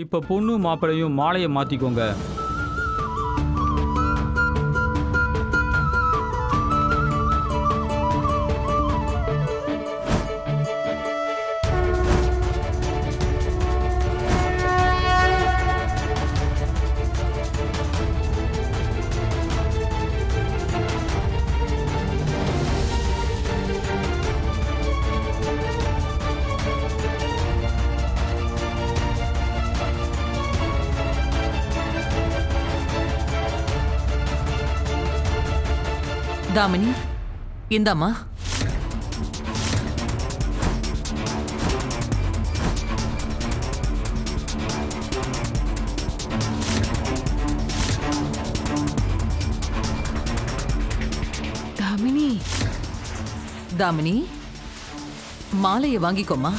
இப்போ பொண்ணு மாப்பிளையும் மாலையை மாற்றிக்கோங்க. தாமினி, இந்தாம்மா. தாமினி, தாமினி, மாலையை வாங்கிக்கோமா.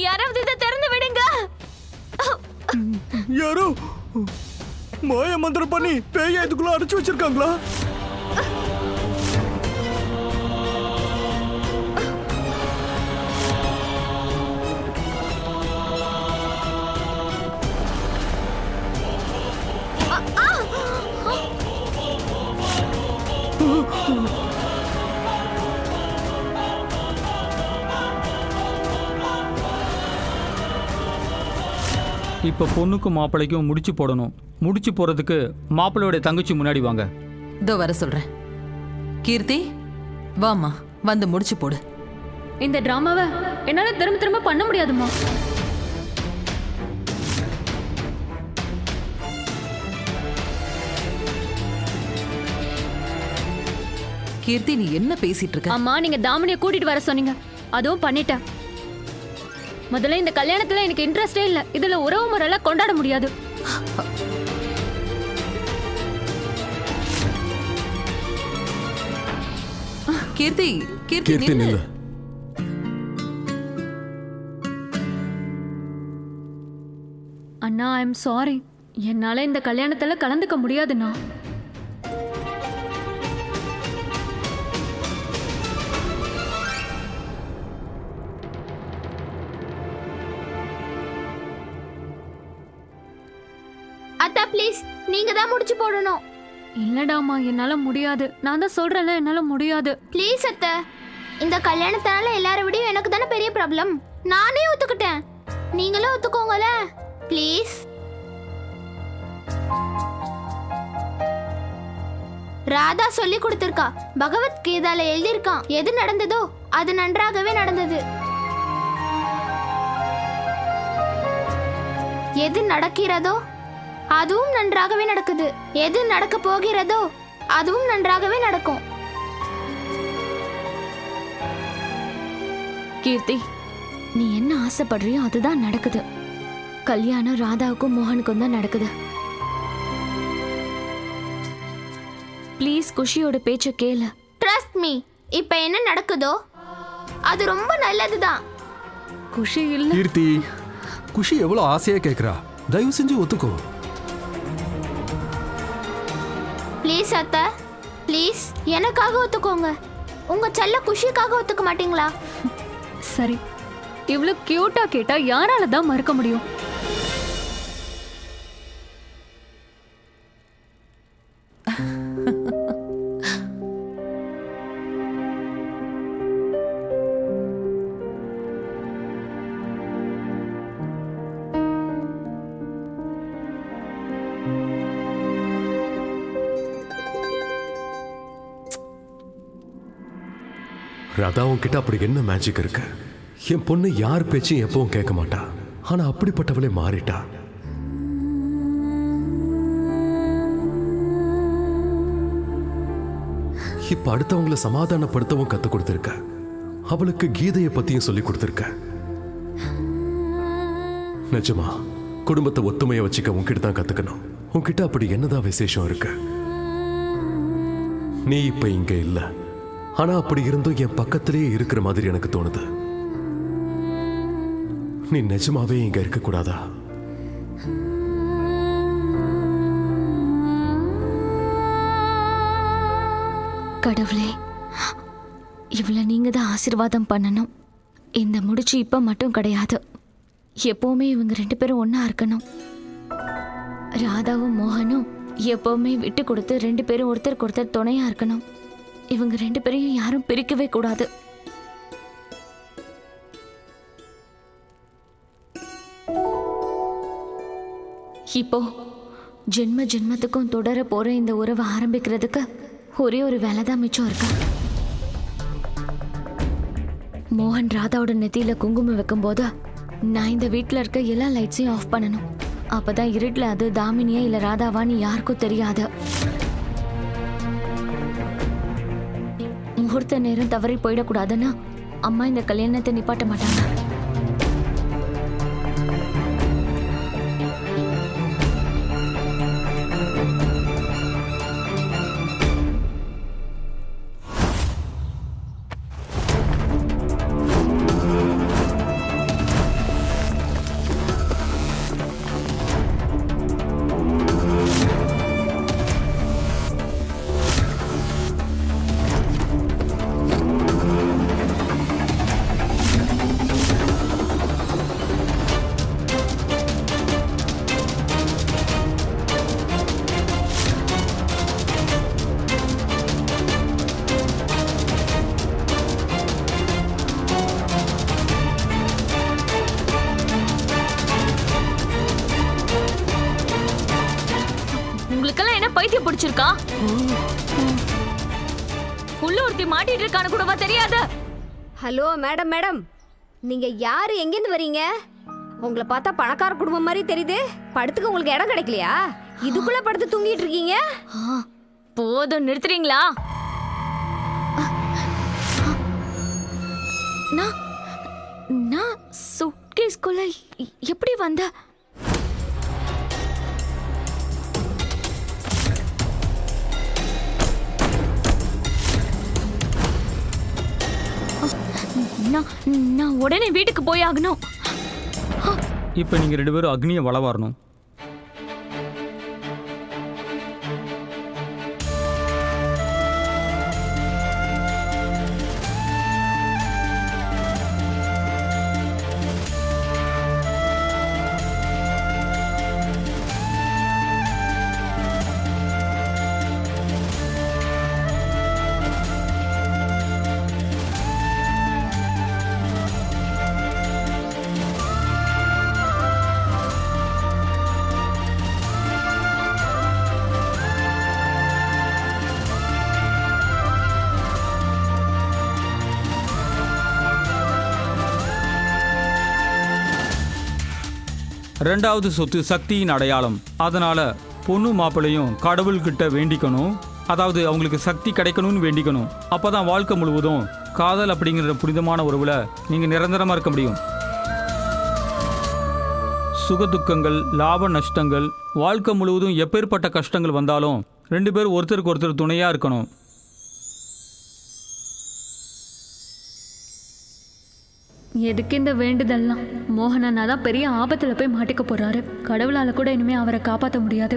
யாராவது இதை திறந்து விடுங்க. யாரோ மாய மந்திரம் பண்ணி பேய இதுக்குள்ள அடைச்சு வச்சிருக்காங்களா? இப்போ பொண்ணுக்கும் மாப்பிளைக்கும் முடிச்சு போடணும். முடிச்சு போகிறதுக்கு மாப்பிள்ளையோட தங்கச்சி முன்னாடி வாங்க. இதோ வர சொல்றேன். கீர்த்தி, வாம்மா, வந்து முடிச்சு போடு. இந்த டிராமாவை என்னால திரும்ப திரும்ப பண்ண முடியாதுமா. கீர்த்தி, நீ என்ன பேசிட்டு இருக்க? அம்மா, நீங்க தாமினியை கூட்டிட்டு வர சொன்னீங்க, அதுவும் பண்ணிட்டேன். முதல்ல இந்த கல்யாணத்துல எனக்கு இன்ட்ரெஸ்டே இல்ல. இதுல உறவு முறையெல்லாம் கொண்டாட முடியாது. கீர்த்தி, கீர்த்தி, கீர்த்தி நில்லு. நில்லு. அண்ணா, ஐ எம் சாரி. என்னால இந்த கல்யாணத்துல கலந்துக்க முடியாதுண்ணா. அத்தா ப்ளீஸ், நீங்க தான் முடிச்சு போடணும். இல்லடாமா, என்னால முடியாது. நான் தான் சொல்றேன்ல, என்னால முடியாது. ப்ளீஸ் அத்தை, இந்த கல்யாணத்தினால எல்லார விடையும் எனக்கு தானே பெரிய ப்ராப்ளம். நானே ஒத்துக்கிட்டேன், நீங்களும் ஒத்துக்கோங்கள ப்ளீஸ். ராதா சொல்லி கொடுத்திருக்கா, பகவத்கீதால எழுதியிருக்கான், எது நடந்ததோ அது நன்றாகவே நடந்தது. எது நடக்கிறதோ அதுவும் நன்றாகவே நடக்குது. எது நடக்க போகிறதோ அதுவும் நன்றாகவே நடக்கும். கீர்த்தி, நீ என்ன ஆசைப்படுறியோ அதுதான் நடக்குது. கல்யாணம் ராதாவுக்கும் மோகனுக்கும் தான் நடக்குது. ப்ளீஸ் குஷியோட பேச்ச கேளு. ட்ரஸ்ட் மீ, இப்ப என்ன நடக்குதோ அது ரொம்ப நல்லதுதான். குஷி இல்ல. கீர்த்தி, குஷி எவ்வளவு ஆசையா கேக்குறா, தயவு செஞ்சு ஒத்துக்கோ. ப்ளீஸ் அத்தை, ப்ளீஸ் எனக்காக ஒத்துக்கோங்க. உங்க செல்ல குஷிக்காக ஒத்துக்க மாட்டீங்களா? சரி, இவ்ளோ கியூட்டா கேட்டா யாரால தான் மறுக்க முடியும்? ராதா உன்கிட்ட அப்படி என்ன மேஜிக் இருக்கு? என் பொண்ணு யார் பேச்சும் எப்பவும் கேட்க மாட்டா, ஆனா அப்படிப்பட்டவளே மாறிட்டா. இப்ப அடுத்தவங்களை சமாதானப்படுத்தவும் கத்து கொடுத்திருக்க. அவளுக்கு கீதையை பத்தியும் சொல்லி கொடுத்திருக்க. நிஜமா குடும்பத்தை ஒத்துமையை வச்சுக்க உன்கிட்ட தான் கத்துக்கணும். உன்கிட்ட அப்படி என்னதான் விசேஷம் இருக்கு? நீ இப்ப இங்க இல்ல, ஆனா அப்படி இருந்தும் என் பக்கத்திலேயே இருக்கிற மாதிரி எனக்கு தோணுது. நீ நிஜமாவே இங்க இருக்க கூடாதா? கடவுளே, இவளை நீங்க தான் ஆசீர்வாதம் பண்ணணும். இந்த முடிச்சு இப்ப மட்டும் கிடையாது, எப்பவுமே இவங்க 2 பேரும் ஒண்ணா இருக்கணும். ராதாவும் மோகனும் எப்பவுமே விட்டு கொடுத்து 2 பேரும் ஒருத்தருக்கு ஒருத்தர் துணையா இருக்கணும். இவங்க 2 பேரையும் யாரும் பிரிக்கவே கூடாது. இப்போ ஜென்ம ஜென்மத்துக்கும் தொடர போற இந்த உறவை ஆரம்பிக்கிறதுக்கு ஒரே ஒரு வேலை தான் மிச்சம் இருக்கு. மோகன் ராதாவோட நெத்தியில குங்குமம் வைக்கும்போது நான் இந்த வீட்டில் இருக்க எல்லா லைட்ஸையும் ஆஃப் பண்ணணும். அப்பதான் இருட்டில் அது தாமினியா இல்ல ராதாவான்னு யாருக்கும் தெரியாது. முகூர்த்த நேரம் தவறி போயிடக்கூடாதுன்னா அம்மா இந்த கல்யாணத்தை நிப்பாட்ட மாட்டாங்க. பைத்தியம் பிடிச்சிருக்கா? உள்ள ஒருத்தி மாட்டிட்டு இருக்கான்னு கூடவா தெரியாது? ஹலோ மேடம், மேடம் நீங்க யாரு, எங்கிருந்து வரீங்க? உங்களை பார்த்தா பணக்கார குடும்பம் மாதிரி தெரியுது. படுத்துக்க உங்களுக்கு இடம் கிடைக்கலையா? இதுக்குள்ள படுத்து தூங்கிட்டு இருக்கீங்க. போதும், நிறுத்துறீங்களா? நான் சூட்கேஸ்குள்ள எப்படி வந்த? நான் உடனே வீட்டுக்கு போய் ஆகணும். இப்போ நீங்க 2 பேரும் அக்னியை வளவாரணும். ரெண்டாவது சொத்து சக்தியின் அடையாளம். அதனால பொண்ணு மாப்பிள்ளையும் கடவுள்கிட்ட வேண்டிக்கணும். அதாவது அவங்களுக்கு சக்தி கிடைக்கணும்னு வேண்டிக்கணும். அப்பதான் வாழ்க்கை முழுவதும் காதல் அப்படிங்கிற புனிதமான உறவுல நீங்க நிரந்தரமா இருக்க முடியும். சுகதுக்கங்கள், லாப நஷ்டங்கள், வாழ்க்கை முழுவதும் எப்பேற்பட்ட கஷ்டங்கள் வந்தாலும் 2 பேரும் ஒருத்தருக்கு ஒருத்தர் துணையா இருக்கணும். எதுக்கு இந்த வேண்டுதல்லாம்? மோகனண்ணா தான் பெரிய ஆபத்துல போய் மாட்டிக்க போறாரு. கடவுளால கூட இனிமே அவரை காப்பாற்ற முடியாது.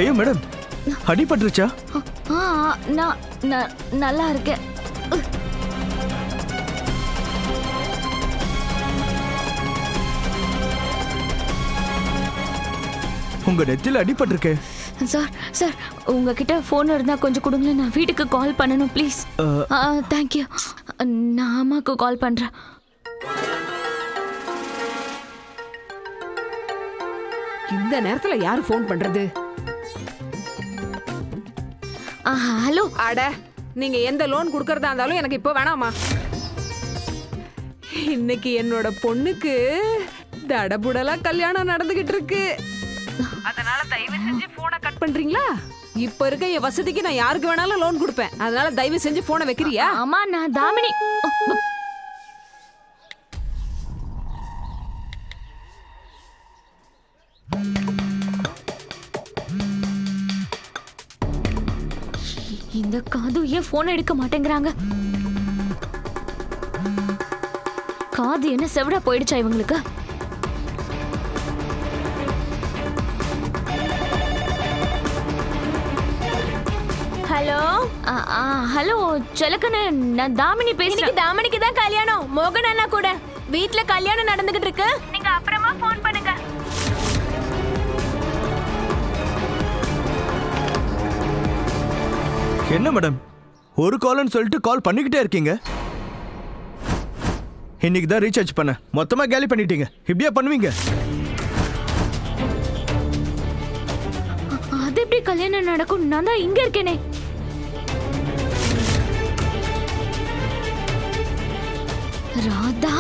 ஐயோ மேடம், அடிபட்டுருச்சா? நான் நல்லா இருக்கேன். உங்க நெத்தில அடிபட்டிருக்கே. சார் சார் உங்ககிட்ட ஃபோன் இருந்தால் கொஞ்சம் கொடுங்களேன், நான் வீட்டுக்கு கால் பண்ணணும் ப்ளீஸ். தேங்க்யூ. நான் அம்மாவுக்கு கால் பண்ணுறேன். இந்த நேரத்துல யாரு ஃபோன் பண்றது? ஹலோ. அட, நீங்க எந்த லோன் குடுக்கறதா இருந்தாலும் எனக்கு இப்போ வேணாமா. இன்னைக்கு என்னோட பொண்ணுக்கு தடபுடலா கல்யாணம் நடந்துகிட்டு இருக்கு. அதனால தயவு செஞ்சு போனை கட் பண்றீங்களா? இப்ப இருக்க என் வசதிக்கு நான் யாருக்கு வேணாலும் லோன் கொடுப்பேன். அதனால தயவு செஞ்சு போனை வைக்கிறியா? ஆமா, நான் தாமினி. இந்த காது ஏன் போன் எடுக்க மாட்டேங்கிறாங்க? காது என்ன செவடா போயிடுச்சா இவங்களுக்கு? ஹலோ ஹலோ செலக்கண்ணு, நான் தாமினி பேசுறேன். தாமணிக்கு தான் கல்யாணம், மோகன் அண்ணா கூட. வீட்ல கல்யாணம் நடந்துகிட்டு இருக்கு. நீங்க அப்புறமா ஃபோன் பண்ணுங்க. என்ன மேடம், ஒரு கால்னு சொல்லிட்டு கால் பண்ணிக்கிட்டே இருக்கீங்க? இன்னைக்கு தான் ரீசார்ஜ் பண்ண, மொத்தமா கேலி பண்ணிட்டீங்க. இப்படியா பண்ணுவீங்க? அது எப்படி கல்யாணம் நடக்கும்? நான் தான் இங்க இருக்கேனே. ராதா,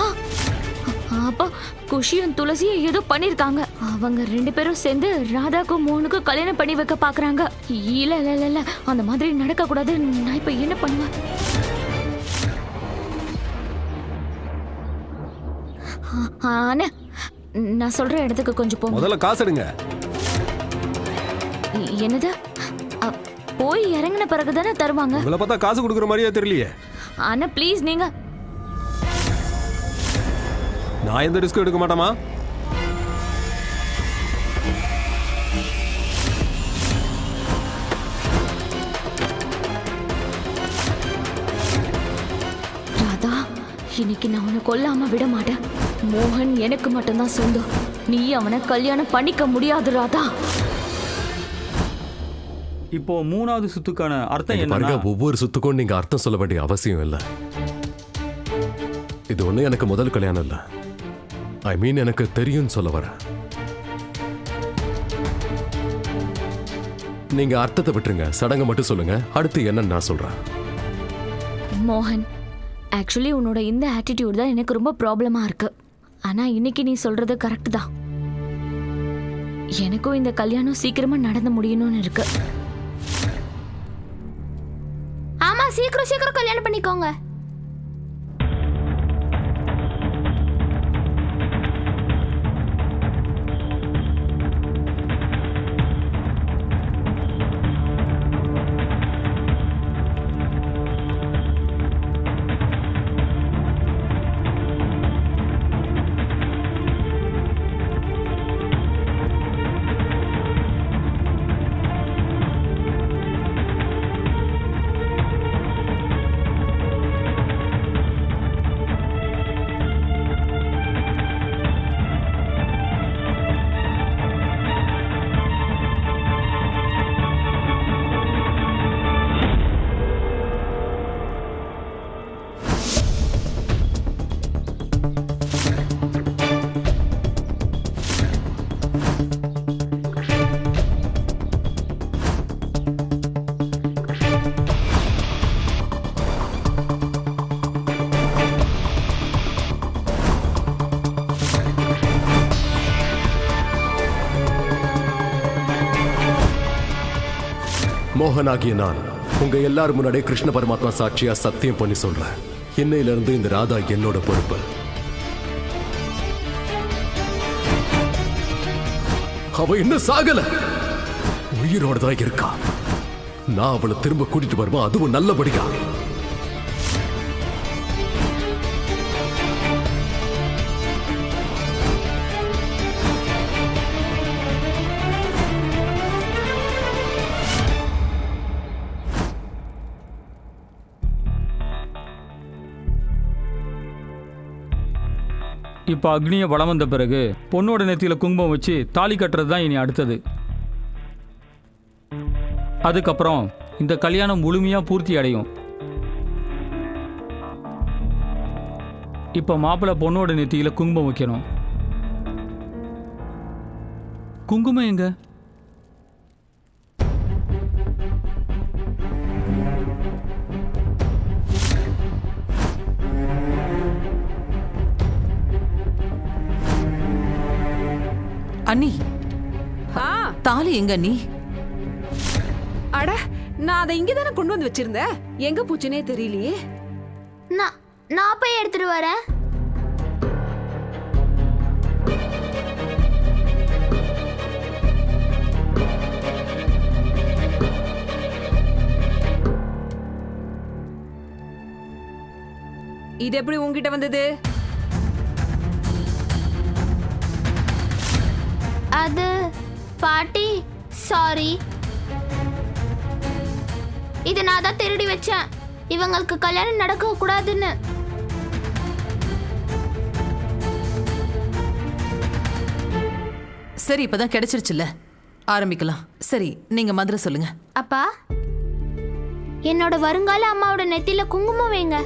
அப்பா குஷியும் துளசியும் ஏதோ பண்ணிருக்காங்க. அவங்க 2 பேரும் சேர்ந்து ராதாக்கும் மோகனுக்கும் கல்யாணம் பண்ணி வைக்க பாக்குறாங்க. இல்ல இல்ல இல்ல இல்ல, அந்த மாதிரி நடக்க கூடாது. நான் இப்ப என்ன பண்ணுவேன்? ஆனா நான் சொல்ற இடத்துக்கு கொஞ்சம் போங்க. முதல்ல காசு எடுங்க. என்னது? போய் இறங்கின பிறகு தானே தருவாங்க. உங்களை பார்த்தா காசு கொடுக்குற மாதிரியே தெரியலையே. ஆனா ப்ளீஸ், நீங்க. நான் எந்த ரிஸ்க் எடுக்க மாட்டேமா. ராதா, இன்னைக்கு நான் அவனை கொல்லாம விட மாட்டேன். மோகன் எனக்கு மட்டும்தான் சொந்தம். நீ அவனை கல்யாணம் பண்ணிக்க முடியாது ராதா. இப்போ 3வது சுத்துக்கான அர்த்தம் பாருங்க, என்னன்னா, ஒவ்வொரு சுத்துக்கும் நீங்க அர்த்தம் சொல்ல வேண்டிய அவசியம் இல்லை. இது ஒண்ணு எனக்கு முதல் கல்யாணம் இல்லை. ஐ மீன், எனக்கு தெரியும்னு சொல்ல வரேன். நீங்க அர்த்தத்தை விட்டுருங்க, சடங்கை மட்டும் சொல்லுங்க. அடுத்து என்னன்னு நான் சொல்றேன். மோகன், ஆக்சுவலி உன்னோட இந்த ஆட்டிடியூட் தான் எனக்கு ரொம்ப ப்ராப்ளமா இருக்கு. ஆனா இன்னைக்கு நீ சொல்றது கரெக்ட் தான். எனக்கும் இந்த கல்யாணம் சீக்கிரமா நடந்து முடியணும்னு இருக்கு. ஆமா, சீக்கிரம் சீக்கிரம் கல்யாணம் பண்ணிக்கோங்க. மோகனாகிய நான் உங்க எல்லாரும் முன்னாடி கிருஷ்ண பரமாத்மா சாட்சியா சத்தியம் பண்ணி சொல்றேன். இன்னையில இருந்து இந்த ராதா என்னோட பொறுப்பு. அவ இன்னும் சாகல, உயிரோட தான் இருக்கா. நான் அவளை திரும்ப கூட்டிட்டு வருவேன், அதுவும் நல்லபடியா. இப்போ அக்னியை வலம் வந்த பிறகு பொண்ணோட நெத்தியில குங்குமம் வச்சு தாலி கட்டுறது தான் இனி அடுத்தது. அதுக்கப்புறம் இந்த கல்யாணம் முழுமையாக பூர்த்தி அடையும். இப்போ மாப்பிள்ளை பொண்ணோட நெத்தியில் குங்குமம் வைக்கணும். குங்குமம் எங்க? அண்ணி, ஆ தாலி எங்க அண்ணி? அட, நான் அதை இங்க தானே கொண்டு வந்து வச்சிருந்தேன். எங்க பூச்சுனே தெரியலையே. நான் போய் எடுத்துட்டு வரேன். இது எப்படி உன்கிட்ட வந்தது? அது பாட்டி, சாரி. இது நான் தான் திருடி வச்சேன், இவங்களுக்கு கல்யாணம் நடக்க கூடாதுன்னு. சரி, இப்பதான் கிடைச்சிருச்சுல்ல, ஆரம்பிக்கலாம். சரி, நீங்க மந்திரம் சொல்லுங்க. அப்பா, என்னோட வருங்கால அம்மாவோட நெத்தியில குங்குமம் வைங்க.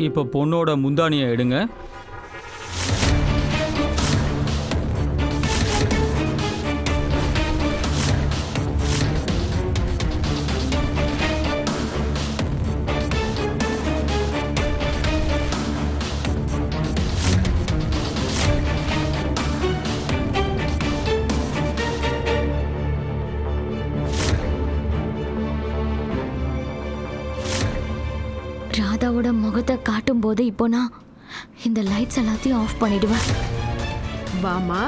இப்போ பொண்ணோட முந்தானியை எடுங்க. ராதாவோட முகத்தை காட்டும் போது இப்போ நான் இந்த லைட்ஸ் எல்லாத்தையும் ஆஃப் பண்ணிடுவேன். வாமா.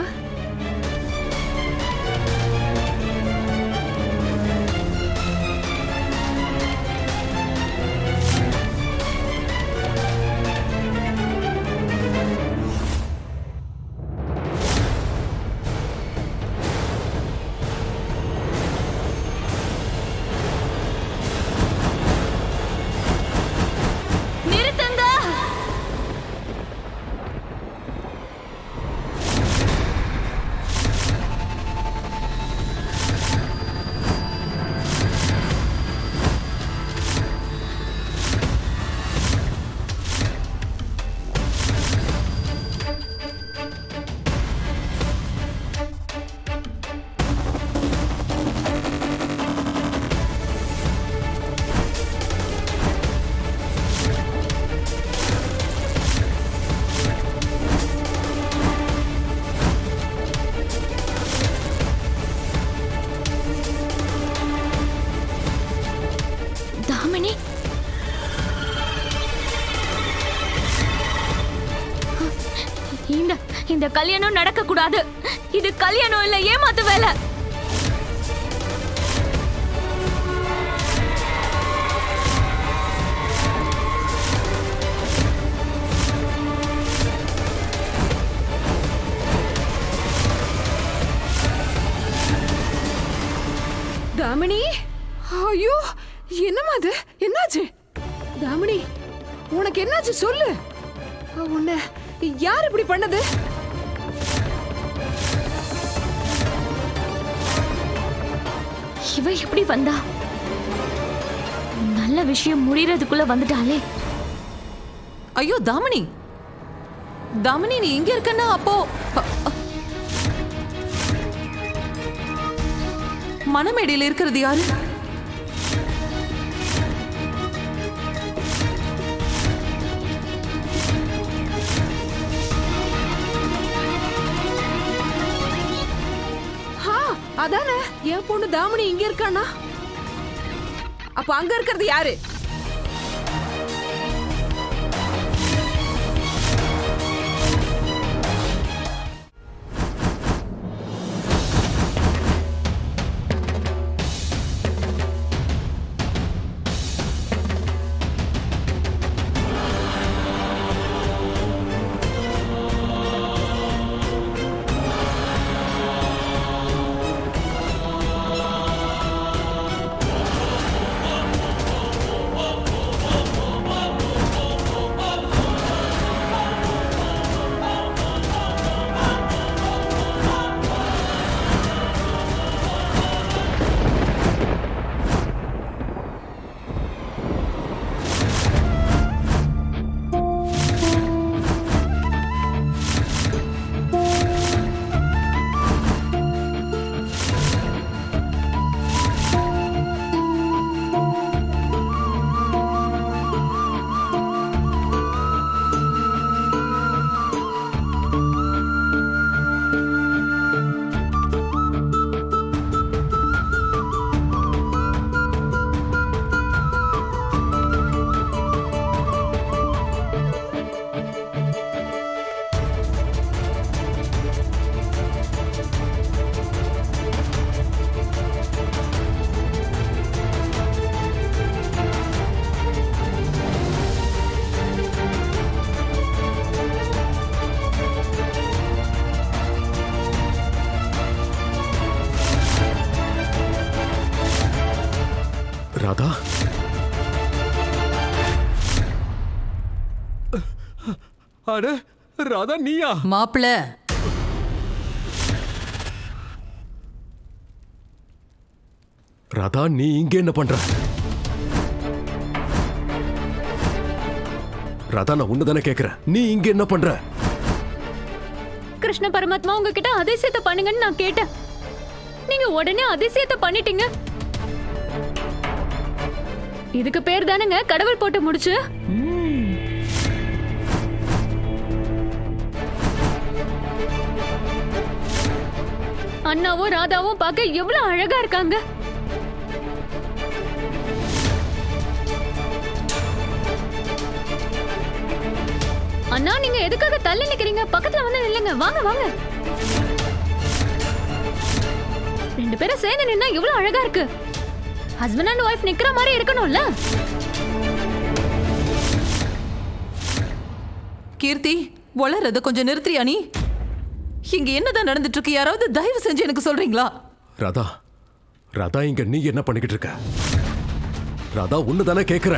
தாமினி, இந்த கல்யாணம் நடக்க கூடாது. இது கல்யாணம் இல்ல, ஏமாத்து வேலை. தாமினி, ஐயோ, என்னம்மா அது? என்னாச்சு தாமினி? உனக்கு என்னாச்சு சொல்லு. உன்னை யார் இப்படி பண்ணது? இவ எப்படி வந்தா? நல்ல விஷயம் முடியறதுக்குள்ள வந்துட்டாலே. ஐயோ தாமினி, தாமினி நீ இங்க இருக்கன்னா அப்போ மணமேடையில் இருக்கிறது யாரு? அதானே என் பொண்ணு தாமினி இங்க இருக்கானா? அப்ப அங்க இருக்கிறது யாரு? ராதா, அட ராதா நீயா? மாப்பிள ராதா நீ இங்க என்ன பண்ற? ராதா நான் உன்னதானே கேக்குறேன், நீ இங்க என்ன பண்ற? கிருஷ்ண பரமாத்மா உங்ககிட்ட அதிசயத்தை பண்ணுங்கன்னு நான் கேட்டேன். நீங்க உடனே அதிசயத்தை பண்ணிட்டீங்க. இதுக்கு பேர் தானுங்க கடவுள் போட்டு முடிச்சு. அண்ணாவும் ராதாவும் பார்க்க எவ்வளவு அழகா இருக்காங்க. அண்ணா நீங்க எதுக்காக தள்ளி நிக்கிறீங்க? பக்கத்துல வந்து நில்லுங்க. வாங்க வாங்க. ரெண்டு பேரும் சேர்ந்து நின்னா எவ்வளவு அழகா இருக்கு. ஹஸ்பண்ட் அண்ட் ஒய்ஃப் நிக்கிற மாதிரி இருக்கணும்ல. கீர்த்தி, வளரத கொஞ்சம் நிறுத்தியா நீ? இங்க என்னதான் நடந்துட்டு இருக்கு? யாராவது தயவு செஞ்சு எனக்கு சொல்றீங்களா? ராதா, ராதா இங்க நீ என்ன பண்ணிக்கிட்டு இருக்க? ராதா உன்னதானே கேக்குற.